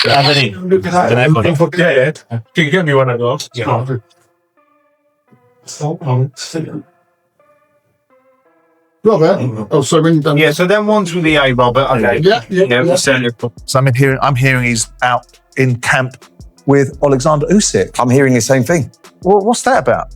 Anthony, don't forget it. Can you get me one of those? Yeah. Oh, sorry. Yeah, so then one's with the A-ball, but okay. Yeah. So I'm hearing he's out in camp with Oleksandr Usyk. I'm hearing the same thing. Well, what's that about?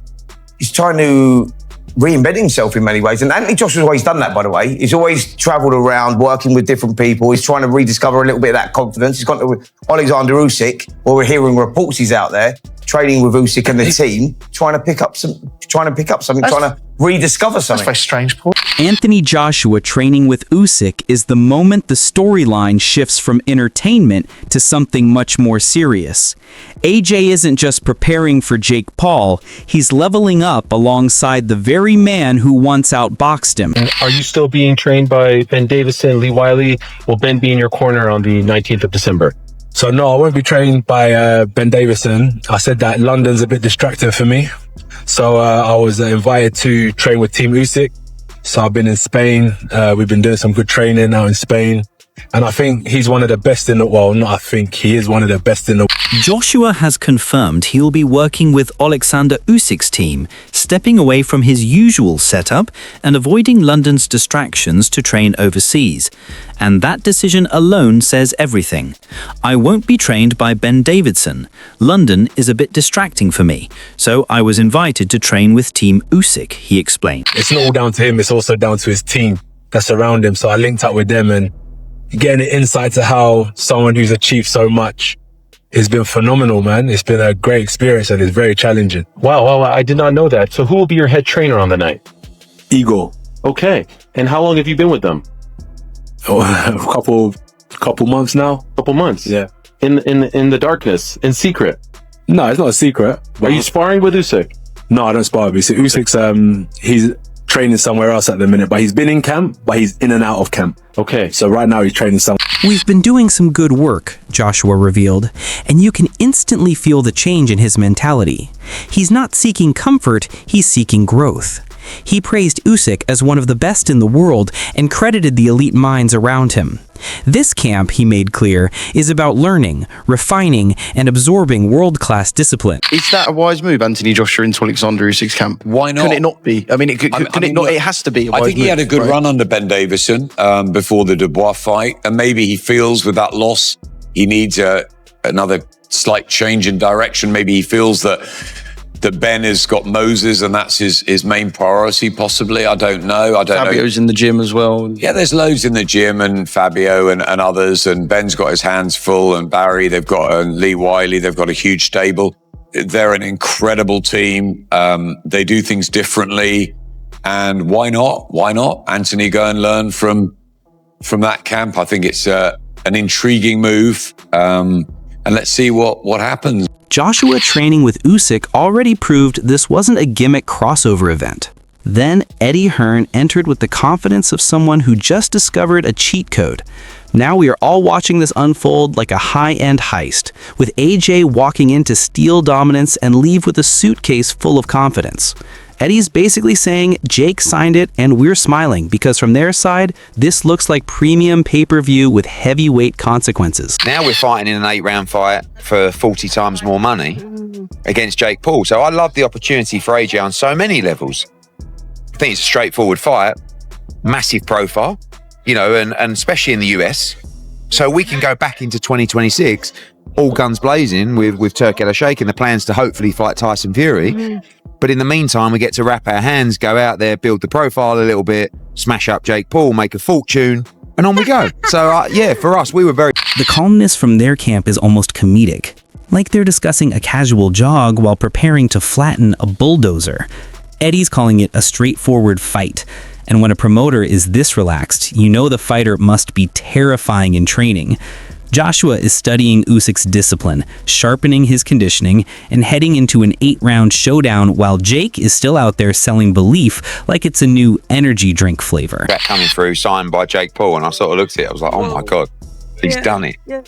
He's trying to reinvent himself in many ways. And Anthony Joshua's always done that, by the way. He's always travelled around working with different people. He's trying to rediscover a little bit of that confidence. He's gone to Oleksandr Usyk, or we're hearing reports he's out there training with Usyk and the team, trying to pick up something, trying to rediscover something. That's very strange, Paul. Anthony Joshua training with Usyk is the moment the storyline shifts from entertainment to something much more serious. AJ isn't just preparing for Jake Paul, he's leveling up alongside the very man who once outboxed him. Are you still being trained by Ben Davison, Lee Wiley? Will Ben be in your corner on the 19th of December? So no, I won't be trained by Ben Davison. I said that London's a bit distracting for me. So I was invited to train with Team Usyk. So I've been in Spain. We've been doing some good training now in Spain. And I think he's one of the best in the world. Not I think, he is one of the best in the world. Joshua has confirmed he'll be working with Oleksandr Usyk's team, stepping away from his usual setup and avoiding London's distractions to train overseas. And that decision alone says everything. I won't be trained by Ben Davidson. London is a bit distracting for me, so I was invited to train with Team Usyk, he explained. It's not all down to him, it's also down to his team that's around him. So I linked up with them and getting an insight to how someone who's achieved so much has been phenomenal, man. It's been a great experience and it's very challenging. Wow, I did not know that. So who will be your head trainer on the night? Igor. Okay. And how long have you been with them? A couple months now. Couple months? Yeah. In the darkness, in secret? No, it's not a secret. Are you sparring with Usyk? No, I don't spar with Usyk. Usyk's, he's training somewhere else at the minute, but he's been in camp, but he's in and out of camp. Okay. So right now he's training somewhere. We've been doing some good work, Joshua revealed, and you can instantly feel the change in his mentality. He's not seeking comfort, he's seeking growth. He praised Usyk as one of the best in the world and credited the elite minds around him. This camp, he made clear, is about learning, refining, and absorbing world-class discipline. Is that a wise move, Anthony Joshua into Oleksandr Usyk's camp? Why not? Can it not be? I mean, it has to be a wise move. I think he had a good run under Ben Davison before the Dubois fight, and maybe he feels with that loss he needs another slight change in direction. Maybe he feels that Ben has got Moses and that's his main priority, possibly. I don't know. Fabio's in the gym as well. Yeah, there's loads in the gym, and Fabio and others, and Ben's got his hands full, and Barry, they've got Lee Wiley, they've got a huge stable. They're an incredible team. They do things differently, and why not? Why not? Anthony, go and learn from that camp. I think it's an intriguing move, and let's see what happens. Joshua training with Usyk already proved this wasn't a gimmick crossover event. Then Eddie Hearn entered with the confidence of someone who just discovered a cheat code. Now we are all watching this unfold like a high-end heist, with AJ walking into steal dominance and leave with a suitcase full of confidence. Eddie's basically saying Jake signed it and we're smiling because from their side, this looks like premium pay-per-view with heavyweight consequences. Now we're fighting in an 8-round fight for 40 times more money against Jake Paul. So I love the opportunity for AJ on so many levels. I think it's a straightforward fight, massive profile, you know, and especially in the US. So we can go back into 2026, all guns blazing with Turk El-Sheikh and the plans to hopefully fight Tyson Fury. But in the meantime, we get to wrap our hands, go out there, build the profile a little bit, smash up Jake Paul, make a fortune, and on we go. So yeah, for us, we were very... The calmness from their camp is almost comedic, like they're discussing a casual jog while preparing to flatten a bulldozer. Eddie's calling it a straightforward fight. And when a promoter is this relaxed, you know the fighter must be terrifying in training. Joshua is studying Usyk's discipline, sharpening his conditioning, and heading into an 8-round showdown while Jake is still out there selling belief like it's a new energy drink flavor. That coming through, signed by Jake Paul, and I sort of looked at it, I was like, oh my God, he's done it. Yeah.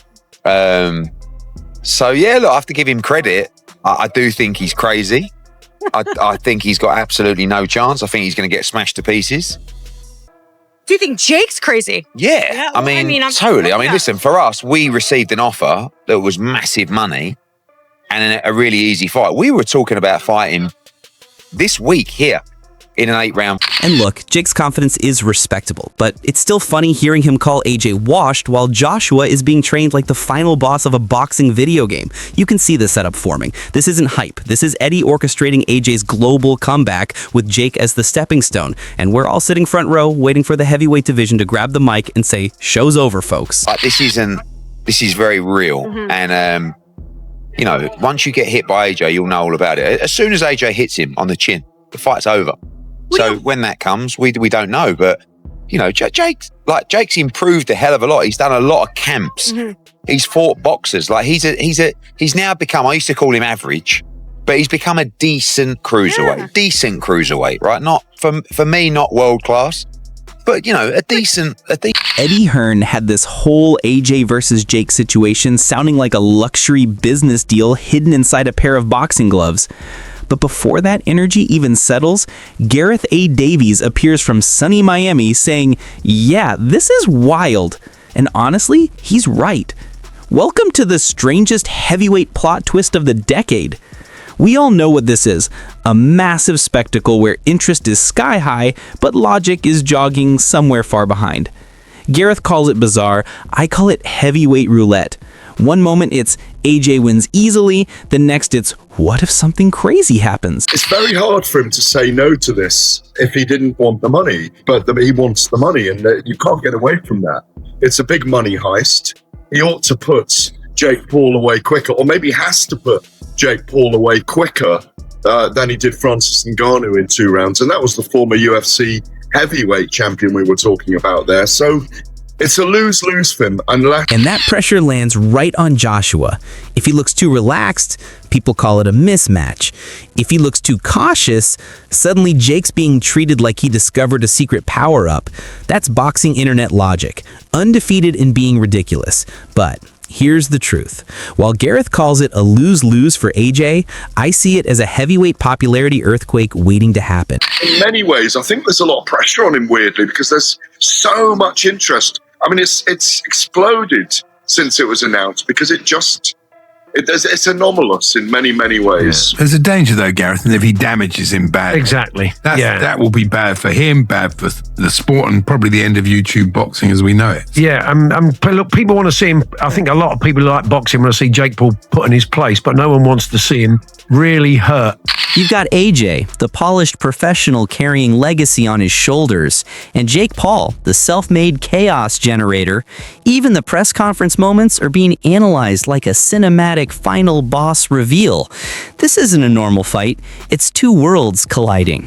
So yeah, look, I have to give him credit. I do think he's crazy. I think he's got absolutely no chance. I think he's going to get smashed to pieces. Do you think Jake's crazy? Yeah, I mean, totally. I mean, listen, for us, we received an offer that was massive money and a really easy fight. We were talking about fighting this week here in an 8-round. And look, Jake's confidence is respectable, but it's still funny hearing him call AJ washed while Joshua is being trained like the final boss of a boxing video game. You can see the setup forming. This isn't hype. This is Eddie orchestrating AJ's global comeback with Jake as the stepping stone. And we're all sitting front row waiting for the heavyweight division to grab the mic and say, show's over, folks. This is very real. And, you know, once you get hit by AJ, you'll know all about it. As soon as AJ hits him on the chin, the fight's over. So when that comes, we don't know. But, you know, Jake's improved a hell of a lot. He's done a lot of camps. He's fought boxers. Like he's now become, I used to call him average, but he's become a decent cruiserweight. Decent cruiserweight, right? Not for me, not world class, but you know, a decent. Eddie Hearn had this whole AJ versus Jake situation sounding like a luxury business deal hidden inside a pair of boxing gloves. But before that energy even settles, Gareth A. Davies appears from sunny Miami saying, yeah, this is wild. And honestly, he's right. Welcome to the strangest heavyweight plot twist of the decade. We all know what this is, a massive spectacle where interest is sky high, but logic is jogging somewhere far behind. Gareth calls it bizarre, I call it heavyweight roulette. One moment it's AJ wins easily, the next it's what if something crazy happens? It's very hard for him to say no to this if he didn't want the money, but he wants the money and you can't get away from that. It's a big money heist. He ought to put Jake Paul away quicker, or maybe has to put Jake Paul away quicker than he did Francis Ngannou in 2 rounds. And that was the former UFC heavyweight champion we were talking about there. So it's a lose-lose for him. And that pressure lands right on Joshua. If he looks too relaxed, people call it a mismatch. If he looks too cautious, suddenly Jake's being treated like he discovered a secret power-up. That's boxing internet logic, undefeated in being ridiculous. But here's the truth. While Gareth calls it a lose-lose for AJ, I see it as a heavyweight popularity earthquake waiting to happen. In many ways, I think there's a lot of pressure on him, weirdly, because there's so much interest. I mean, it's exploded since it was announced because it's anomalous in many, many ways. Yeah. There's a danger, though, Gareth, and if he damages him badly. Exactly. That will be bad for him, bad for the sport, and probably the end of YouTube boxing as we know it. Yeah, look, people want to see him. I think a lot of people who like boxing want to see Jake Paul put in his place, but no one wants to see him really hurt. You've got AJ, the polished professional carrying legacy on his shoulders, and Jake Paul, the self-made chaos generator. Even the press conference moments are being analyzed like a cinematic final boss reveal. This isn't a normal fight. It's two worlds colliding.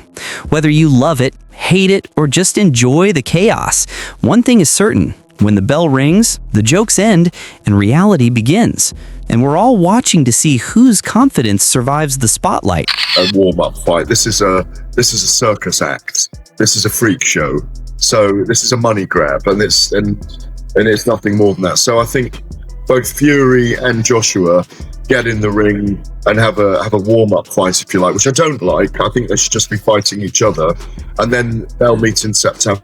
Whether you love it, hate it, or just enjoy the chaos, one thing is certain. When the bell rings, the jokes end, and reality begins. And we're all watching to see whose confidence survives the spotlight. A warm-up fight. This is a circus act. This is a freak show. So this is a money grab, and it's nothing more than that. So I think both Fury and Joshua get in the ring and have a warm-up fight, if you like, which I don't like. I think they should just be fighting each other, and then they'll meet in September.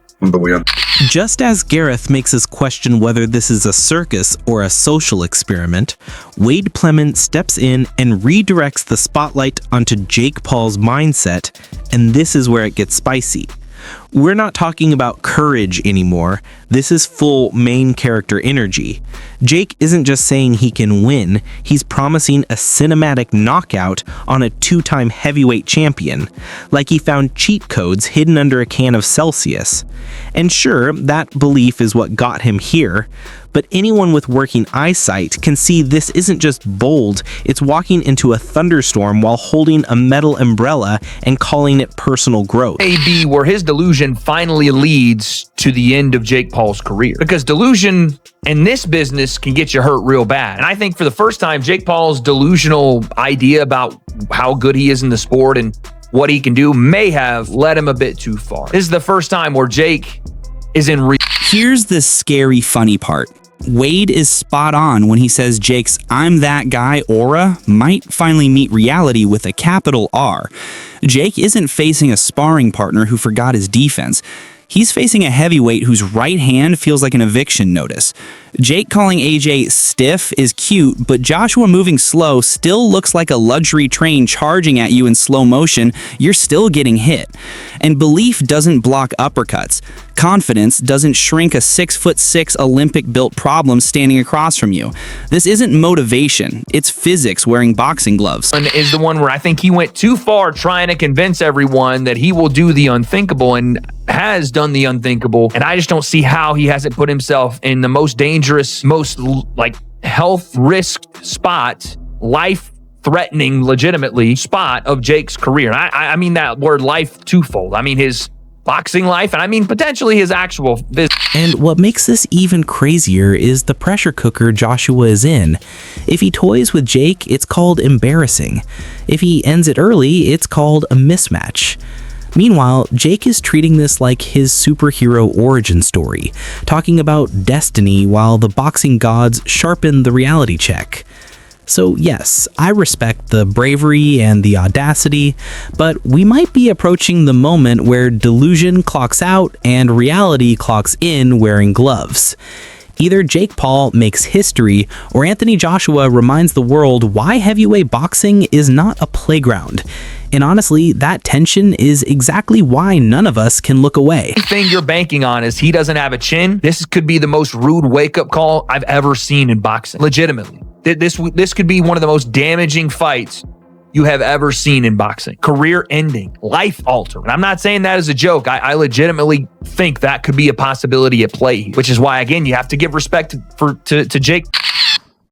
Just as Gareth makes us question whether this is a circus or a social experiment, Wade Plemon steps in and redirects the spotlight onto Jake Paul's mindset, and this is where it gets spicy. We're not talking about courage anymore. This is full main character energy. Jake isn't just saying he can win, he's promising a cinematic knockout on a 2-time heavyweight champion, like he found cheat codes hidden under a can of Celsius. And sure, that belief is what got him here, but anyone with working eyesight can see this isn't just bold, it's walking into a thunderstorm while holding a metal umbrella and calling it personal growth. Maybe where his delusion finally leads to the end of Jake Paul's career. Because delusion in this business can get you hurt real bad. And I think for the first time, Jake Paul's delusional idea about how good he is in the sport and what he can do may have led him a bit too far. This is the first time where Jake is in Here's the scary funny part. Wade is spot on when he says Jake's "I'm that guy" aura might finally meet reality with a capital R. Jake isn't facing a sparring partner who forgot his defense. He's facing a heavyweight whose right hand feels like an eviction notice. Jake calling AJ stiff is cute, but Joshua moving slow still looks like a luxury train charging at you in slow motion. You're still getting hit. And belief doesn't block uppercuts. Confidence doesn't shrink a 6'6" Olympic-built problem standing across from you. This isn't motivation. It's physics wearing boxing gloves. And is the one where I think he went too far trying to convince everyone that he will do the unthinkable and has done the unthinkable. And I just don't see how he hasn't put himself in the most dangerous, most like health risk spot, life-threatening, legitimately spot of Jake's career. And I mean that word life twofold. I mean his boxing life, and I mean potentially his actual business. And what makes this even crazier is the pressure cooker Joshua is in. If he toys with Jake, it's called embarrassing. If he ends it early, it's called a mismatch. Meanwhile, Jake is treating this like his superhero origin story, talking about destiny while the boxing gods sharpen the reality check. So yes, I respect the bravery and the audacity, but we might be approaching the moment where delusion clocks out and reality clocks in wearing gloves. Either Jake Paul makes history, or Anthony Joshua reminds the world why heavyweight boxing is not a playground. And honestly, that tension is exactly why none of us can look away. The thing you're banking on is he doesn't have a chin. This could be the most rude wake-up call I've ever seen in boxing. Legitimately. This could be one of the most damaging fights you have ever seen in boxing. Career ending, life altering. I'm not saying that as a joke. I legitimately think that could be a possibility at play, which is why, again, you have to give respect to Jake.